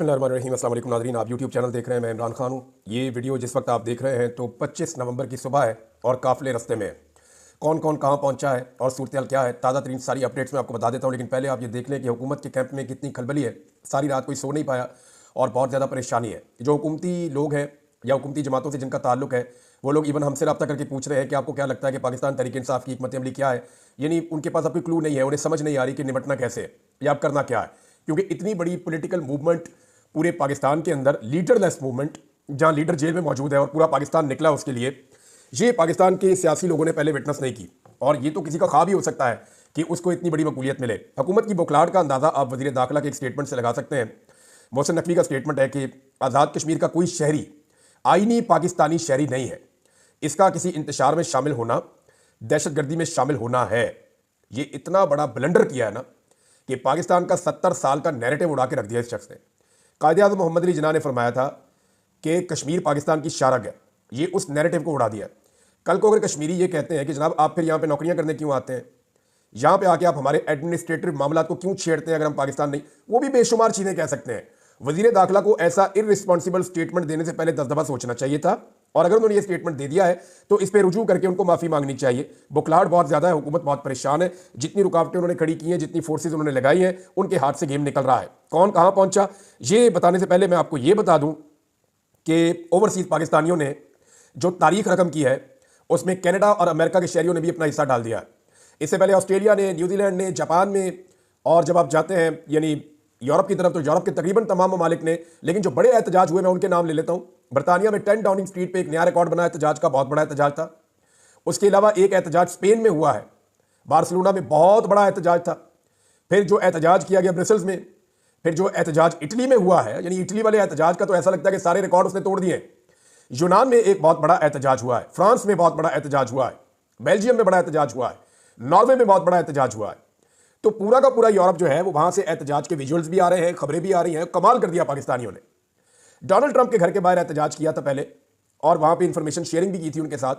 बिस्मिल्लाहिर्रहमानिर्रहीम। अस्सलाम वालेकुम नाज़रीन, आप यूट्यूब चैनल देख रहे हैं। मैं इमरान खान हूँ। ये वीडियो जिस वक्त आप देख रहे हैं तो 25 नवंबर की सुबह है और काफ़िले रस्ते में है। कौन कौन कहाँ पहुँचा है और सूरत क्या है, ताज़ा तरीन सारी अपडेट्स मैं आपको बता देता हूँ। लेकिन पहले आप ये देख लें कि हुकूमत के कैंप में कितनी खलबली है। सारी रात कोई सो नहीं पाया और बहुत ज़्यादा परेशानी है। जो हुकूमती लोग हैं या हुकूमती जमातों से जिनका ताल्लुक है, वो लोग इवन हमसे रब्ता करके पूछ रहे हैं कि आपको क्या लगता है कि पाकिस्तान तहरीक इंसाफ की हिकमत अमली क्या है। यानी उनके पास अब कोई क्लू नहीं है, उन्हें समझ नहीं आ रही कि निपटना कैसे है या अब करना क्या है। क्योंकि इतनी बड़ी पॉलिटिकल मूवमेंट पूरे पाकिस्तान के अंदर, लीडरलेस मूवमेंट, जहां लीडर जेल में मौजूद है और पूरा पाकिस्तान निकला उसके लिए, ये पाकिस्तान के सियासी लोगों ने पहले विटनेस नहीं की। और ये तो किसी का ख्वाब ही हो सकता है कि उसको इतनी बड़ी मकबूलियत मिले। हुकूमत की बौखलाहट का अंदाज़ा आप वज़ीर दाखिला के एक स्टेटमेंट से लगा सकते हैं। मोहसिन नकवी का स्टेटमेंट है कि आज़ाद कश्मीर का कोई शहरी आईनी पाकिस्तानी शहरी नहीं है। इसका किसी इंतशार में शामिल होना दहशतगर्दी में शामिल होना है। ये इतना बड़ा ब्लंडर किया है ना कि पाकिस्तान का 70 साल का नैरेटिव उड़ा के रख दिया इस शख्स ने। कायद-ए-आज़म मोहम्मद अली जिन्ना ने फरमाया था कि कश्मीर पाकिस्तान की शारग है। ये उस नैरेटिव को उड़ा दिया। कल को अगर कश्मीरी ये कहते हैं कि जनाब आप फिर यहाँ पे नौकरियाँ करने क्यों आते हैं, यहाँ पे आके आप हमारे एडमिनिस्ट्रेटिव मामला को क्यों छेड़ते हैं, अगर हम पाकिस्तान नहीं, वो भी बेशुमार चीज़ें कह सकते हैं। वजीर दाखिला को ऐसा इररिस्पॉन्सिबल स्टेटमेंट देने से पहले 10 दफ़ा सोचना चाहिए था। और अगर उन्होंने ये स्टेटमेंट दे दिया है तो इस पर रुजू करके उनको माफ़ी मांगनी चाहिए। बुखलाहट बहुत ज़्यादा है, हुकूमत बहुत परेशान है। जितनी रुकावटें उन्होंने खड़ी की हैं, जितनी फोर्सेज उन्होंने लगाई हैं, उनके हाथ से गेम निकल रहा है। कौन कहाँ पहुंचा, ये बताने से पहले मैं आपको ये बता दूं कि ओवरसीज पाकिस्तानियों ने जो तारीख रकम की है उसमें कनाडा और अमेरिका के शहरियों ने भी अपना हिस्सा डाल दिया है। इससे पहले ऑस्ट्रेलिया ने, न्यूजीलैंड ने, जापान में, और जब आप जाते हैं यानी यूरोप की तरफ तो यूरोप के तकरीबन तमाम ममालिक ने। लेकिन जो बड़े एहतजाज हुए मैं उनके नाम ले लेता हूँ। बरतानिया में 10 डाउनिंग स्ट्रीट पे एक नया रिकॉर्ड बना एहतजाज का, बहुत बड़ा एहतजाज था। उसके अलावा एक एहतजाज स्पेन में हुआ है, बार्सिलोना में बहुत बड़ा एहतजाज था। फिर जो एहतजाज किया गया ब्रसेल्स में, फिर जो एहतजाज इटली में हुआ है, यानी इटली वाले एहतजाज का तो ऐसा लगता है कि सारे रिकॉर्ड उसने तोड़ दिए। यूनान में एक बहुत बड़ा एहतजाज हुआ है, फ्रांस में बहुत बड़ा एहतजाज हुआ है, बेल्जियम में बड़ा एहतजाज हुआ है, नॉर्वे में बहुत बड़ा एहतजाज हुआ है। तो पूरा का पूरा यूरोप जो है वो वहां से एहतजाज के विजुअल्स भी आ रहे हैं, खबरें भी आ रही हैं। कमाल कर दिया पाकिस्तानियों ने। डोनाल्ड ट्रंप के घर के बाहर एहतजाज किया था पहले, और वहां पे इंफॉर्मेशन शेयरिंग भी की थी उनके साथ।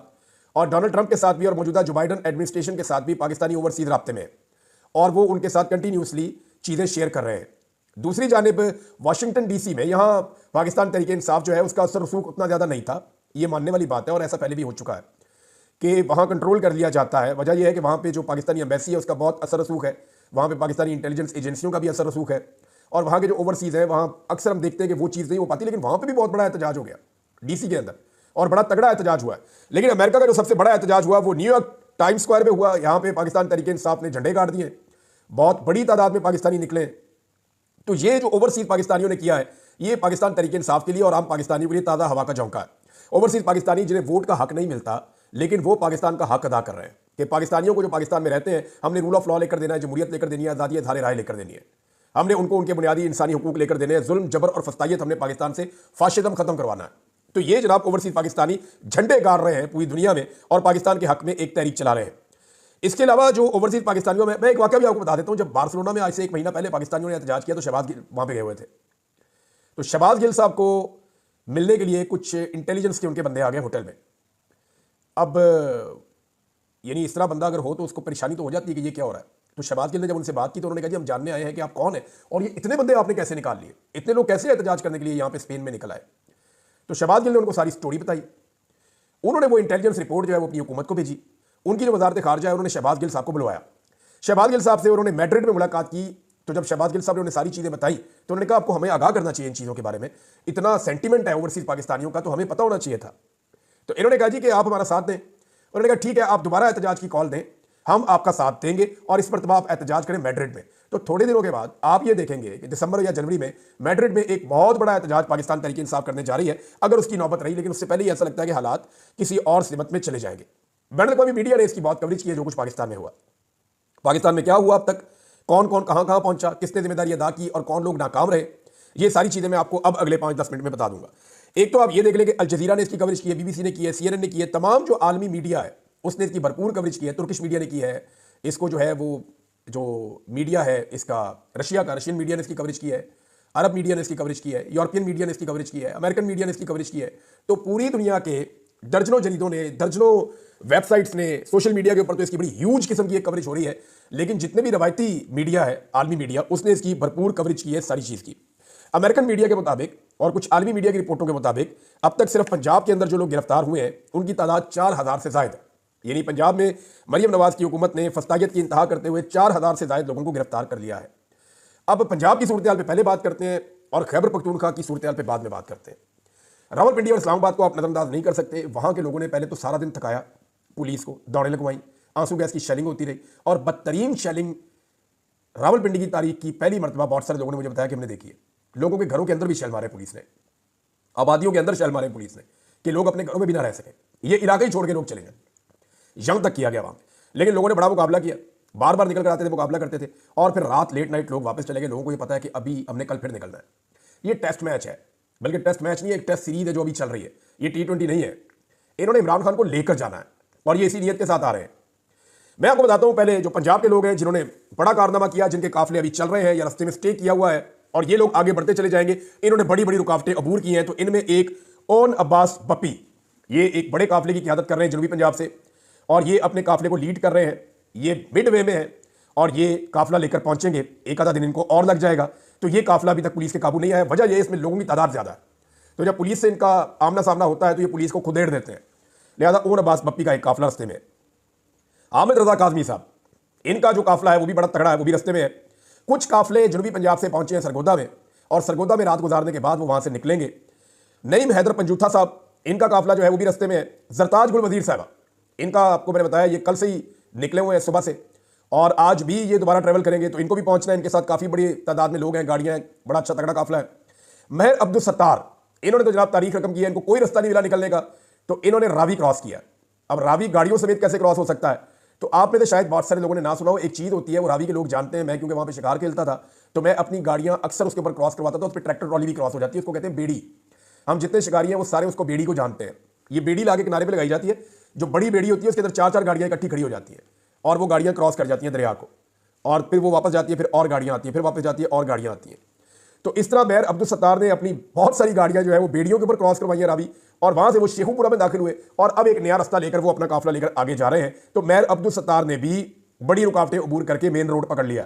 और डोनाल्ड ट्रंप के साथ भी और मौजूदा जो बाइडन एडमिनिस्ट्रेशन के साथ भी पाकिस्तानी ओवरसीज राब्ते में है और वो उनके साथ कंटिन्यूसली चीज़ें शेयर कर रहे हैं। दूसरी जानिब वाशिंगटन डीसी में, यहाँ पाकिस्तान तहरीक इंसाफ जो है उसका असर रसूख उतना ज़्यादा नहीं था, ये मानने वाली बात है। और ऐसा पहले भी हो चुका है कि वहाँ कंट्रोल कर लिया जाता है। वजह यह है कि वहाँ पे जो पाकिस्तानी एम्बेसी है उसका बहुत असर रसूख है, वहाँ पे पाकिस्तानी इंटेलिजेंस एजेंसियों का भी असर रसूख है। और वहाँ के जो ओवरसीज़ है वहाँ अक्सर हम देखते हैं कि वो चीज़ नहीं हो पाती। लेकिन वहाँ पे भी बहुत बड़ा एहतजाज हो गया डीसी के अंदर, और बड़ा तगड़ा एहतजाज हुआ है। लेकिन अमेरिका का जो सबसे बड़ा एहतजाज हुआ वो न्यूयॉर्क टाइम स्क्वायर में हुआ। यहाँ पे पाकिस्तान तहरीक इंसाफ ने झंडे गाड़ दिए, बहुत बड़ी तादाद में पाकिस्तानी निकले। तो ये जो ओवरसीज पाकिस्तानियों ने किया है, ये पाकिस्तान तहरीक इंसाफ के लिए और आम पाकिस्तानियों के लिए ताज़ा हवा का झोंका है। ओवरसीज पाकिस्तानी जिन्हें वोट का हक नहीं मिलता, लेकिन वो पाकिस्तान का हक अदा कर रहे हैं कि पाकिस्तानियों को जो पाकिस्तान में रहते हैं, हमने रूल ऑफ लॉ लेकर देना है, जमहूरियत लेकर देनी है, आज़ादी इज़हार राय लेकर देनी है। हमने उनको उनके बुनियादी इंसानी हुकूक लेकर देने हैं। जुल्म, जबर और फस्तायत हमने पाकिस्तान से फाशिज्म खत्म करवाना है। तो ये जनाब ओवरसीज पाकिस्तानी झंडे गाड़ रहे हैं पूरी दुनिया में और पाकिस्तान के हक में एक तहरीक चला रहे हैं। इसके अलावा जो ओवरसीज पाकिस्तानियों में, मैं एक वाकया भी आपको बता देता हूं। जब बार्सिलोना में आज से 1 महीना पहले पाकिस्तानियों ने एहतजाज किया तो शहबाज गिल वहां पे गए हुए थे। तो शहबाज गिल साहब को मिलने के लिए कुछ इंटेलिजेंस के उनके बंदे आ गए होटल में। अब यानी इस तरह बंदा अगर हो तो उसको परेशानी तो हो जाती है कि ये क्या हो रहा है। तो शहबाज गिल ने जब उनसे बात की तो उन्होंने कहा जी हम जानने आए हैं कि आप कौन है और ये इतने बंदे आपने कैसे निकाल लिए, इतने लोग कैसे एहतजाज करने के लिए यहाँ पे स्पेन में निकल आए। तो शहबाज गिल ने उनको सारी स्टोरी बताई। उन्होंने वो इंटेलिजेंस रिपोर्ट जो है वो अपनी हुकूमत को भेजी। उनकी जो वजारत खारजा है उन्होंने शहबाज गिल साहब को बुलवाया। शहबाज गिल साहब से उन्होंने मैड्रिड में मुलाकात की। तो जब शहबाज गिल साहब ने उन्हें सारी चीज़ें बताई तो उन्होंने कहा आपको हमें आगाह करना चाहिए इन चीज़ों के बारे में, इतना सेंटिमेंट है ओवरसीज पाकिस्तानियों का तो हमें पता होना चाहिए था। तो इन्होंने कहा जी कि आप हमारा साथ दें। उन्होंने कहा ठीक है, आप दोबारा एहतजाज की कॉल दें, हम आपका साथ देंगे और इस मरतबा आप एहतजाज करें मैड्रिड में। तो थोड़े दिनों के बाद आप ये देखेंगे कि दिसंबर या जनवरी में मैड्रिड में एक बहुत बड़ा एहतजाज पाकिस्तान तहरीक इंसाफ करने जा रही है, अगर उसकी नौबत रही। लेकिन उससे पहले ही ऐसा लगता है कि हालात किसी और सिमत में चले जाएंगे। बैन-अल-अक़वामी मीडिया ने इसकी बहुत कवरेज की है, जो कुछ पाकिस्तान में हुआ, पाकिस्तान में क्या हुआ अब तक, कौन कौन कहां कहां पहुंचा, किसने जिम्मेदारी अदा की और कौन लोग नाकाम रहे। ये सारी चीजें मैं आपको अब अगले 5-10 मिनट में बता दूंगा। एक तो आप ये देख लें कि अल जज़ीरा ने इसकी कवरेज की है, बीबीसी ने की है, CNN ने की है, तमाम जो आलमी मीडिया है उसने इसकी भरपूर कवरेज की है। तुर्किश मीडिया ने की है, इसको जो है वो जो मीडिया है इसका रशिया का, रशियन मीडिया ने इसकी कवरेज की है, अरब मीडिया ने इसकी कवरेज की है, यूरोपियन मीडिया ने इसकी कवरेज की है, अमेरिकन मीडिया ने इसकी कवरेज की है। तो पूरी दुनिया के दर्जनों जरीदों ने, दर्जनों वेबसाइट्स ने, सोशल मीडिया के ऊपर तो इसकी बड़ी ह्यूज किस्म की एक कवरेज हो रही है। लेकिन जितने भी रवायती मीडिया है, आलमी मीडिया, उसने इसकी भरपूर कवरेज की है सारी चीज़ की। अमेरिकन मीडिया के मुताबिक और कुछ आलमी मीडिया की रिपोर्टों के मुताबिक अब तक सिर्फ पंजाब के अंदर जो लोग गिरफ्तार हुए हैं उनकी तादाद 4000 से ज्यादा है। यानी पंजाब में मरियम नवाज की हुकूमत ने फस्तागियत की इंतहा करते हुए 4000 से ज्यादा लोगों को गिरफ्तार कर लिया है। अब पंजाब की सूरत हाल पे पहले बात करते हैं और खैबर पख्तूनख्वा की सूरत हाल पे बाद में बात करते हैं। रावलपिंडी और इस्लामाबाद को आप नजरअंदाज नहीं कर सकते। वहां के लोगों ने पहले तो सारा दिन थकाया पुलिस को, दौड़े लगवाई, आंसू गैस की शेलिंग होती रही और बदतरीन शेलिंग रावलपिंडी की तारीख की पहली मरतबा बहुत सारे लोगों ने मुझे बताया कि हमने देखी है। लोगों के घरों के अंदर भी शेल मारे पुलिस ने, आबादियों के अंदर शेल मारे पुलिस ने कि लोग अपने घरों में भी ना रह सके, ये इलाका ही छोड़ के लोग चले गए। जंग तक किया गया वहां पे, लेकिन लोगों ने बड़ा मुकाबला किया, बार बार निकल कर आते थे, मुकाबला करते थे और फिर रात लेट नाइट लोग वापस चले गए। लोगों को ये पता है कि अभी हमने कल फिर निकलना है। ये टेस्ट मैच है, बल्कि टेस्ट मैच नहीं है, एक टेस्ट सीरीज है जो अभी चल रही है। ये T20 नहीं है। इन्होंने इमरान खान को लेकर जाना है और ये इसी नीयत के साथ आ रहे हैं। मैं आपको बताता हूं, पहले जो पंजाब के लोग हैं जिन्होंने बड़ा कारनामा किया, जिनके काफिले अभी चल रहे हैं या रस्ते में स्टे किया हुआ है और ये लोग आगे बढ़ते चले जाएंगे, इन्होंने बड़ी बड़ी रुकावटें अबूर की हैं। तो इनमें एक ओन अब्बास बप्पी, ये एक बड़े काफिले की क़यादत कर रहे हैं जनूबी पंजाब से और ये अपने काफिले को लीड कर रहे हैं। ये मिड वे में है और ये काफिला लेकर पहुंचेंगे, एक आधा दिन इनको और लग जाएगा। तो ये काफिला अभी तक पुलिस के काबू नहीं आया। वजह यह इसमें लोगों की तादाद ज्यादा है, तो जब पुलिस से इनका आमना सामना होता है तो ये पुलिस को खुदेड़ देते हैं। लिहाजा ओन अब्बास बप्पी का एक काफिला रस्ते में है। आमिर रजा काजमी साहब, इनका जो काफिला है वो भी बड़ा तगड़ा है, वो भी रस्ते में है। कुछ काफिले जनूबी पंजाब से पहुंचे हैं सरगोदा में और सरगोदा में रात गुजारने के बाद वो वहां से निकलेंगे। नईम हैदर पंजूथा साहब, इनका काफिला जो है वो भी रस्ते में है। जरताज गुल वजीर साहबा, इनका आपको मैंने बताया ये कल से ही निकले हुए हैं सुबह से और आज भी ये दोबारा ट्रेवल करेंगे, तो इनको भी पहुंचना है। इनके साथ काफी बड़ी तादाद में लोग हैं, गाड़ियां हैं, बड़ा अच्छा तगड़ा काफिला है। महर अब्दुल सत्तार, इन्होंने तो जनाब तारीख रकम की है, इनको कोई रास्ता नहीं मिला निकलने का, तो इन्होंने रावी क्रॉस किया। अब रावी गाड़ियों समेत कैसे क्रॉस हो सकता है? तो आप में से शायद बहुत सारे लोगों ने ना सुना हो, एक चीज होती है वो रावी के लोग जानते हैं। मैं क्योंकि वहां पे शिकार खेलता था तो मैं अपनी गाड़ियां अक्सर उसके ऊपर क्रॉस करवाता था, उस पर ट्रैक्टर ट्रॉली भी क्रॉस हो जाती है, उसको कहते हैं बेड़ी। हम जितने शिकारी हैं वो सारे उसको बेड़ी को जानते हैं। ये बेड़ी लाके किनारे पे लगाई जाती है, जो बड़ी बेड़ी होती है उसके अंदर 4-4 गाड़ियां इकट्ठी खड़ी हो जाती है और वो गाड़ियां क्रॉस कर जाती हैं दरिया को और फिर वो वापस जाती है, फिर और गाड़ियां आती हैं, फिर वापस जाती है और गाड़ियां आती हैं। तो इस तरह महर अब्दुल सत्तार ने अपनी बहुत सारी गाड़ियां जो है वो बेड़ियों के ऊपर क्रॉस करवाई है रावी, और वहां से वो शेखुपुरा में दाखिल हुए और अब एक नया रास्ता लेकर वो अपना काफिला लेकर आगे जा रहे हैं। तो महर अब्दुल सत्तार ने भी बड़ी रुकावटें अबूर करके मेन रोड पकड़ लिया।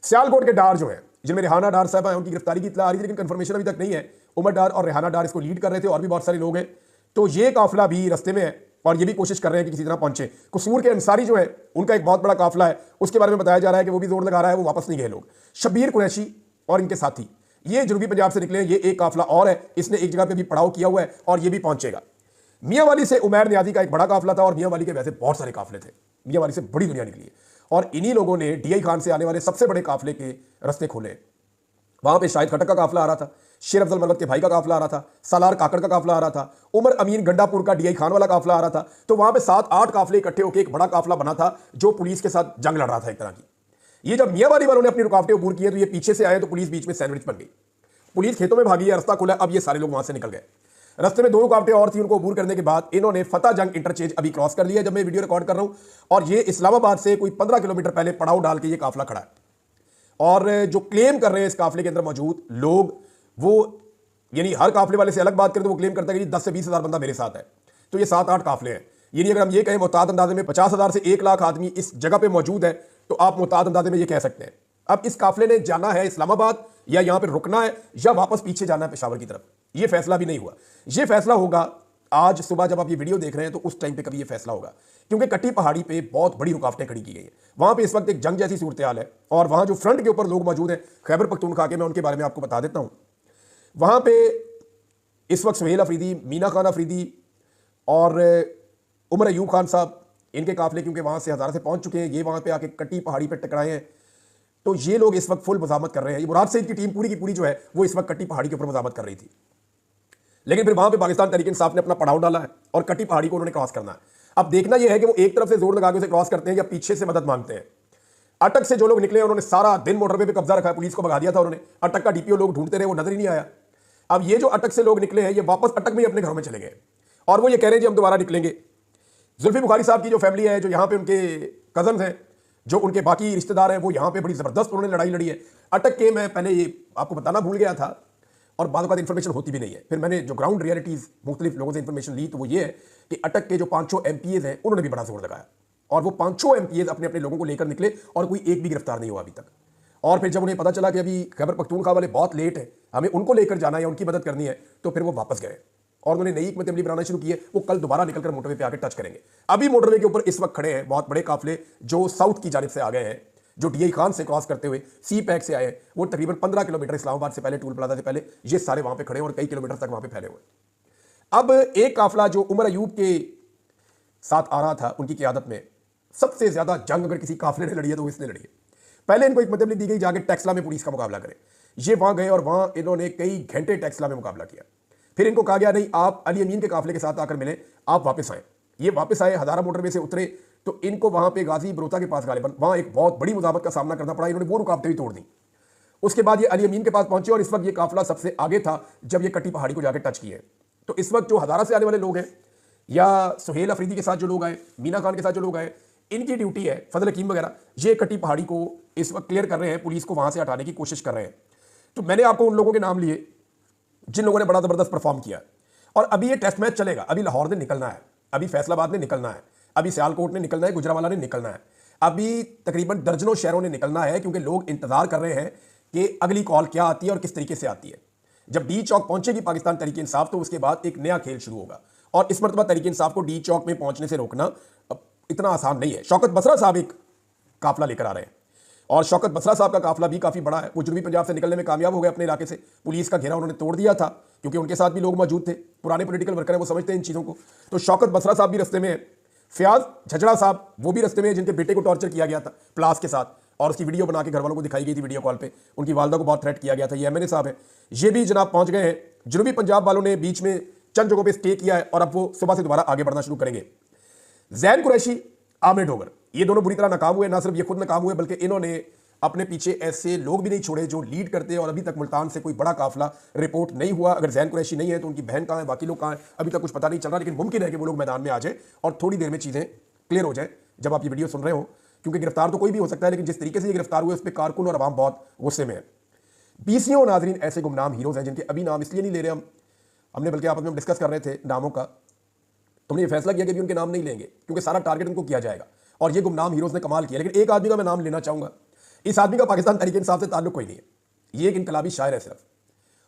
सियालकोट के डार जो है, जिनमें रेहाना डार साहब है, उनकी गिरफ्तारी की इत्तला आ रही थी लेकिन कंफर्मेशन अभी तक नहीं है। उमर डार और रेहाना डार इसको लीड कर रहे थे और भी बहुत सारे लोग हैं। तो ये काफिला भी रस्ते में है और ये भी कोशिश कर रहे हैं कि किसी तरह पहुंचे। कसूर के अंसारी जो है उनका एक बहुत बड़ा काफिला है, उसके बारे में बताया जा रहा है कि वो भी जोर लगा रहा है, वो वापस नहीं गए लोग। शब्बीर कुरैशी और इनके साथी ये जनूबी पंजाब से निकले, ये एक काफिला और है, इसने एक जगह पे भी पड़ाव किया हुआ है और ये भी पहुंचेगा। मियांवाली से उमैर नियाजी का एक बड़ा काफिला था और मियांवाली के वैसे बहुत सारे काफिले थे, मियांवाली से बड़ी दुनिया निकली है और इन्हीं लोगों ने DI खान से आने वाले सबसे बड़े काफिले के रास्ते खोले। वहां पे शाहिद खटक का काफिला आ रहा था, शेर अफजल मलवत के भाई का काफिला आ रहा था, सालार काकड़ का काफिला आ रहा था, उमर अमीन गंडापुर का DI खान वाला काफिला आ रहा था। तो वहां पे 7-8 काफिले इकट्ठे होकर एक बड़ा काफिला बना था जो पुलिस के साथ जंग लड़ रहा था एक तरह की। ये जब मियांवाली वालों ने अपनी रुकावटें अबूर की है तो ये पीछे से आए तो पुलिस बीच में सैंडविच बन गई। पुलिस खेतों में भागी है, रास्ता खुला, अब ये सारे लोग वहां से निकल गए। रास्ते में 2 रुकावटें और थी, उनको अबूर करने के बाद इन्होंने फतेह जंग इंटरचेंज अभी क्रॉस कर लिया जब मैं वीडियो रिकॉर्ड कर रहा हूं, और ये इस्लामाबाद से कोई 15 किलोमीटर पहले पड़ाव डाल के ये काफिला खड़ा है। और जो क्लेम कर रहे हैं इस काफिले के अंदर मौजूद लोग, वो यानी हर काफिले वाले से अलग बात करें तो वो क्लेम करता है कि 10 से 20 हज़ार बंदा मेरे साथ है। तो ये 7-8 काफिले हैं। यानी अगर हम ये कहें मुताद अंदाजे में 50,000 से 1 लाख आदमी इस जगह पे मौजूद है तो आप मुताद अंदाजे में ये कह सकते हैं। अब इस काफिले ने जाना है इस्लामाबाद या यहां पर रुकना है या वापस पीछे जाना है पेशावर की तरफ, ये फैसला भी नहीं हुआ। ये फैसला होगा आज सुबह जब आप ये वीडियो देख रहे हैं तो उस टाइम पे कभी ये फैसला होगा, क्योंकि कट्टी पहाड़ी पे बहुत बड़ी रुकावटें खड़ी की गई है। वहां पे इस वक्त एक जंग जैसी सूरत हाल है और वहां जो फ्रंट के ऊपर लोग मौजूद हैं खैबर पख्तूनख्वा के, मैं उनके बारे में आपको बता देता हूं। वहां पे इस वक्त सुहेल अफरीदी, मीना खान अफरीदी और उमर अयूब खान साहब, इनके काफिले क्योंकि वहां से हज़ारा से पहुंच चुके हैं, ये वहां पे आके कट्टी पहाड़ी पर टकराए हैं। तो ये लोग इस वक्त फुल मजामत कर रहे हैं। ये मुराद सईद की टीम पूरी की पूरी जो है वो इस वक्त कट्टी पहाड़ी के ऊपर मजामत कर रही थी, लेकिन फिर वहां पे पाकिस्तान तहरीक इंसाफ ने अपना पड़ाव डाला है और कट्टी पहाड़ी को उन्होंने क्रॉस करना है। अब देखना यह है कि वो एक तरफ से जोर लगा के उसे क्रॉस करते हैं या पीछे से मदद मांगते हैं। अटक से जो लोग निकले उन्होंने सारा दिन मोटरवे पे कब्जा रखा है, पुलिस को भगा दिया था उन्होंने। अटक का DPO लोग ढूंढते रहे, वो नजर ही नहीं आया। अब ये जो अटक से लोग निकले हैं ये वापस अटक में ही अपने घरों में चले गए और वो ये कह रहे हैं जी हम दोबारा निकलेंगे। जुल्फी बुखारी साहब की जो फैमिली है, जो यहाँ पे उनके कजन हैं, जो उनके बाकी रिश्तेदार हैं, वो यहाँ पे बड़ी जबरदस्त उन्होंने लड़ाई लड़ी है। अटक के मैं पहले ये आपको बताना भूल गया था और बाद में इन्फॉर्मेशन होती भी नहीं है, फिर मैंने जो ग्राउंड रियलिटीज मुख्तलिफ लोगों से इन्फॉर्मेशन ली तो वो ये है कि अटक के जो 500 MPs हैं उन्होंने भी बड़ा जोर लगाया और वो 500 MPs अपने अपने लोगों को लेकर निकले और कोई एक भी गिरफ्तार नहीं हुआ अभी तक। और फिर जब उन्हें पता चला कि अभी खैबर पख्तूनख्वा वाले बहुत लेट है, हमें उनको लेकर जाना है, उनकी मदद करनी है, तो फिर वो वापस गए और उन्होंने नई हिकमत अमली बनाना शुरू की है। वो कल दोबारा निकलकर मोटरवे पे आके टच करेंगे। अभी मोटरवे के ऊपर इस वक्त खड़े हैं बहुत बड़े काफिले जो साउथ की जानिब से आ गए हैं, जो डीआई खान से क्रॉस करते हुए सी पैक से आए हैं। वो तकरीबन 15 किलोमीटर इस्लामाबाद से पहले, टूल प्लाजा से पहले, ये सारे वहां पे खड़े हैं और कई किलोमीटर तक वहां पे फैले हुए। अब एक काफिला जो उमर अयूब के साथ आ रहा था, उनकी क़यादत में, सबसे ज्यादा जंग अगर किसी काफिले ने लड़ी है तो वो इसने लड़ी है। पहले इनको एक मतलब दी गई जाके टेक्सला में पुलिस का मुकाबला करें। ये वहां गए और वहां इन्होंने कई घंटे टेक्सला में मुकाबला किया। फिर इनको कहा गया नहीं, आप अली अमीन के काफिले के साथ आकर मिले, आप वापस आए। ये वापस आए, हजारा मोटरवे से उतरे तो इनको वहां पे गाजी बरोता के पास गालिबन वहां एक बहुत बड़ी मुजामत का सामना करना पड़ा। इन्होंने वो रुकावटें भी तोड़ दी। उसके बाद ये अली अमीन के पास पहुंचे और इस वक्त ये काफिला सबसे आगे था जब ये कट्टी पहाड़ी को जाकर टच किए। तो इस वक्त जो हजारा से आने वाले लोग हैं या सुहेल अफरीदी के साथ जो लोग आए, मीना खान के साथ जो लोग आए, इनकी ड्यूटी है, फजल हकीम वगैरह, ये कट्टी पहाड़ी को इस वक्त क्लियर कर रहे हैं, पुलिस को वहां से हटाने की कोशिश कर रहे हैं। तो मैंने आपको उन लोगों के नाम लिए जिन लोगों ने बड़ा जबरदस्त परफॉर्म किया। और अभी ये टेस्ट मैच चलेगा। अभी लाहौर ने निकलना है, अभी फैसलाबाद ने निकलना है, अभी सियालकोट ने निकलना है, गुजरावाला ने निकलना है, अभी तकरीबन दर्जनों शहरों ने निकलना है, क्योंकि लोग इंतजार कर रहे हैं कि अगली कॉल क्या आती है और किस तरीके से आती है। जब डी चौक पहुंचेगी पाकिस्तान तहरीक इंसाफ, तो उसके बाद एक नया खेल शुरू होगा। और इस मरतबा तहरीक इंसाफ को डी चौक में पहुंचने से रोकना इतना आसान नहीं है। शौकत बसरा साहब एक काफिला लेकर आ रहे हैं और शौकत बसरा साहब का काफिला भी काफी बड़ा है। वो जनूबी पंजाब से निकलने में कामयाब हो गए अपने इलाके से। पुलिस का घेरा उन्होंने तोड़ दिया था, क्योंकि उनके साथ भी लोग मौजूद थे, पुराने पॉलिटिकल वर्कर हैं, वो समझते हैं इन चीज़ों को। तो शौकत बसरा साहब भी रस्ते में है, फयाज झचड़ा साहब वो भी रस्ते में है, जिनके बेटे को टॉर्चर किया गया था प्लास के साथ और उसकी वीडियो बना के घर वालों को दिखाई गई थी वीडियो कॉल पे। उनकी वालदा को बहुत थ्रेट किया गया था। ये एमएनए साहब है, ये भी जनाब पहुंच गए हैं। जनूबी पंजाब वालों ने बीच में चंद जगहों पर स्टे किया है और अब वो सुबह से दोबारा आगे बढ़ना शुरू करेंगे। जैन कुरैशी, आमिर डोगर, ये दोनों बुरी तरह नाकाम हुए। ना सिर्फ ये खुद नाकाम हुए, बल्कि इन्होंने अपने पीछे ऐसे लोग भी नहीं छोड़े जो लीड करते हैं। और अभी तक मुल्तान से कोई बड़ा काफिला रिपोर्ट नहीं हुआ। अगर जैन कुरैशी नहीं है तो उनकी बहन कहाँ है, बाकी लोग कहाँ हैं, अभी तक कुछ पता नहीं चल रहा। लेकिन मुमकिन है कि वो लोग मैदान में आ जाए और थोड़ी देर में चीज़ें क्लियर हो जाए जब आप ये वीडियो सुन रहे हो, क्योंकि गिरफ्तार तो कोई भी हो सकता है, लेकिन जिस तरीके से ये गिरफ्तार हुए उस पर कारकुन और आवाम बहुत गुस्से में है। बीसियों नाजरीन ऐसे गुमनाम हीरोज हैं जिनके अभी नाम इसलिए नहीं ले रहे हमने बल्कि आपस में डिस्कस कर रहे थे नामों का, तुमने ये फैसला किया कि अभी उनके नाम नहीं लेंगे क्योंकि सारा टारगेट उनको किया जाएगा। और ये गुमनाम हीरोज ने कमाल किया। लेकिन एक आदमी का मैं नाम लेना चाहूंगा। इस आदमी का पाकिस्तान तहरीक इंसाफ से ताल्लुक कोई नहीं है, ये एक इनकलाबी शायर है सिर्फ।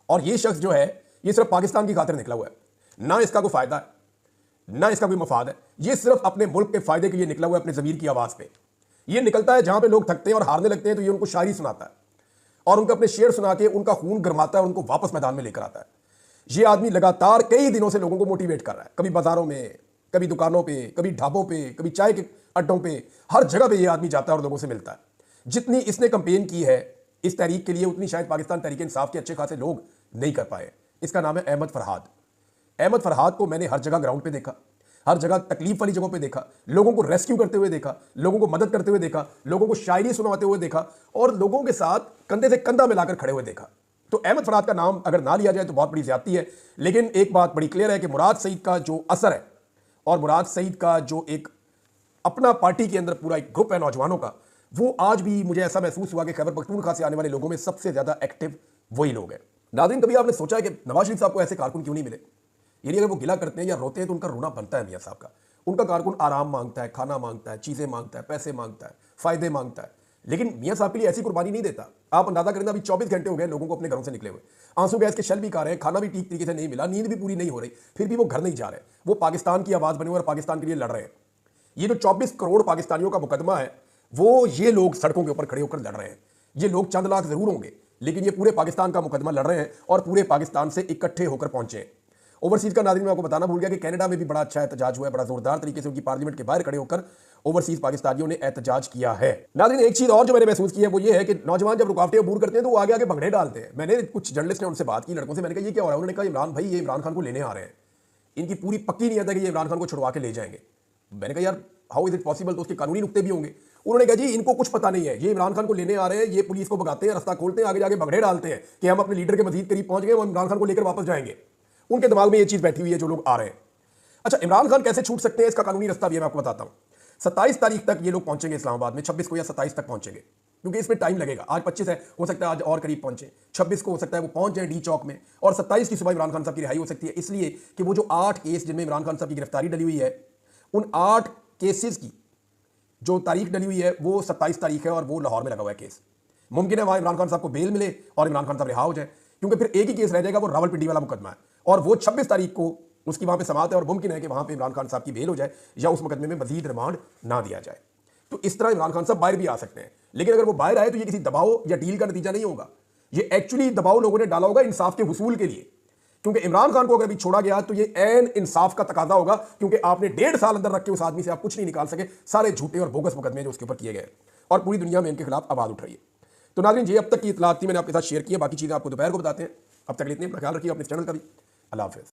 और ये शख्स जो है ये सिर्फ पाकिस्तान की खातिर निकला हुआ है। ना इसका कोई फायदा है, ना इसका कोई मफाद है। ये सिर्फ अपने मुल्क के फायदे के लिए निकला हुआ है, अपने ज़मीर की आवाज़ पे। ये निकलता है जहां पे लोग थकते हैं और हारने लगते हैं, तो ये उनको शायरी सुनाता है और उनको अपने शेर सुना के उनका खून गरमाता है और उनको वापस मैदान में लेकर आता है। ये आदमी लगातार कई दिनों से लोगों को मोटिवेट कर रहा है, कभी बाजारों में, कभी दुकानों पे, कभी ढाबों पे, कभी चाय के अड्डों पे, हर जगह पे ये आदमी जाता है और लोगों से मिलता है। जितनी इसने कंपेन की है इस तहरीक के लिए, उतनी शायद पाकिस्तान तहरीक इंसाफ के अच्छे खासे लोग नहीं कर पाए। इसका नाम है अहमद फरहाद। अहमद फरहाद को मैंने हर जगह ग्राउंड पे देखा, हर जगह तकलीफ वाली जगहों पे देखा, लोगों को रेस्क्यू करते हुए देखा, लोगों को मदद करते हुए देखा, लोगों को शायरी सुनाते हुए देखा और लोगों के साथ कंधे से कंधा मिलाकर खड़े हुए देखा। तो अहमद फरहाद का नाम अगर ना लिया जाए तो बहुत बड़ी ज्यादती है। लेकिन एक बात बड़ी क्लियर है कि मुराद सईद का जो असर है और मुराद सईद का जो एक अपना पार्टी के अंदर पूरा एक ग्रुप है नौजवानों का, वो आज भी मुझे ऐसा महसूस हुआ कि खैबर पख्तूनख्वा से आने वाले लोगों में सबसे ज्यादा एक्टिव वही लोग हैं। नाज़रीन, कभी आपने सोचा है कि नवाज शरीफ साहब को ऐसे कारकुन क्यों नहीं मिले? यानी अगर वो गिला करते हैं या रोते हैं तो उनका रोना बनता है मियाँ साहब का। उनका कारकुन आराम मांगता है, खाना मांगता है, चीज़ें मांगता है, पैसे मांगता है, फायदे मांगता है, लेकिन मियाँ साहब के लिए ऐसी कुर्बानी नहीं देता। आप अंदाजा करें, अभी 24 घंटे हो गए लोगों को अपने घरों से निकले हुए, आंसू गैस के शल भी खा रहे हैं, खाना भी ठीक तरीके से नहीं मिला, नींद भी पूरी नहीं हो रही, फिर भी वो घर नहीं जा रहे। वो पाकिस्तान की आवाज़ बने हुए और पाकिस्तान के लिए लड़ रहे हैं। ये जो 24 करोड़ पाकिस्तानियों का मुकदमा है, वो ये लोग सड़कों के ऊपर खड़े होकर लड़ रहे हैं। ये लोग चंद लाख जरूर होंगे, लेकिन ये पूरे पाकिस्तान का मुकदमा लड़ रहे हैं और पूरे पाकिस्तान से इकट्ठे होकर पहुंचे हैं। ओवरसीज का नाज़रीन मैं आपको बताना भूल गया कि कनाडा में भी बड़ा अच्छा एहतजाज हुआ है, बड़ा जोरदार तरीके से उनकी पार्लियामेंट के बाहर खड़े होकर ओवरसीज पाकिस्तानियों ने एहतजाज किया है। नाज़रीन, एक चीज़ और जो मैंने महसूस की है वो ये है कि नौजवान जब रुकावटें अबूर करते हैं तो वो आगे आगे भंगड़े डालते हैं। मैंने कुछ जर्नलिस्ट ने उनसे बात की, लड़कों से, मैंने कहा ये क्या हो रहा है? उन्होंने कहा इमरान भाई, ये इमरान खान को लेने आ रहे हैं, इनकी पूरी पक्की नीयत है कि ये इमरान खान को छुड़वा के ले जाएंगे। मैंने कहा यार हाउ इज इट पॉसिबल? तो उसके कानूनी नुक्ते भी होंगे। उन्होंने कहा जी इनको कुछ पता नहीं है, ये इमरान खान को लेने आ रहे हैं, ये पुलिस को भगाते हैं, रास्ता खोलते हैं, आगे जाके भगड़े डालते हैं कि हम अपने लीडर के मजीद करीब पहुंच गए, वो इमरान खान को लेकर वापस जाएंगे। उनके दिमाग में ये चीज़ बैठी हुई है जो लोग आ रहे हैं। अच्छा, इमरान खान कैसे छूट सकते हैं, इसका कानूनी रास्ता भी है, मैं आपको बताता हूँ। 27 तारीख तक ये लोग पहुंचेंगे इस्लामाबाद में, 26 को या 27 तक पहुंचेंगे, क्योंकि इसमें टाइम लगेगा। आज 25 है, हो सकता है आज और करीब पहुंचे, 26 को हो सकता है वो पहुंच जाए डी चौक में, और 27 की सुबह इमरान खान साहब की रिहाई हो सकती है। इसलिए कि वो जो 8 केस जिनमें इमरान खान साहब की गिरफ्तारी डली हुई है, उन 8 केसेस की जो तारीख डली हुई है वो 27 तारीख है और वो लाहौर में लगा हुआ है केस। मुमकिन है वहां इमरान खान साहब को बेल मिले और इमरान खान साहब रिहा हो जाए, क्योंकि फिर एक ही केस रह जाएगा, वो रावलपिंडी वाला मुकदमा है, और वो 26 तारीख को उसकी वहां पे समाअत है, और मुमकिन है कि वहां पे इमरान खान साहब की बेल हो जाए या उस मुकदमे में मजीद रिमांड ना दिया जाए। तो इस तरह इमरान खान साहब बाहर भी आ सकते हैं, लेकिन अगर वो बाहर आए तो ये किसी दबाव या डील का नतीजा नहीं होगा, ये एक्चुअली दबाव लोगों ने डाला होगा इंसाफ के हुसूल के लिए, क्योंकि इमरान खान को अगर अभी छोड़ा गया तो ये ऐन इंसाफ का तकाजा होगा, क्योंकि आपने 1.5 साल अंदर रख के उस आदमी से आप कुछ नहीं निकाल सके, सारे झूठे और बोगस मुकदमे जो उसके ऊपर किए गए और पूरी दुनिया में इनके खिलाफ आवाज उठ रही है। तो नाज़रीन, ये अब तक की इतलात थी, मैंने आपके साथ शेयर किया, बाकी चीजें आपको दोपहर को बताते हैं। अब तक इतने, अपना ख्याल रखिए, अपने चैनल का भी। अल्लाह हाफिज़।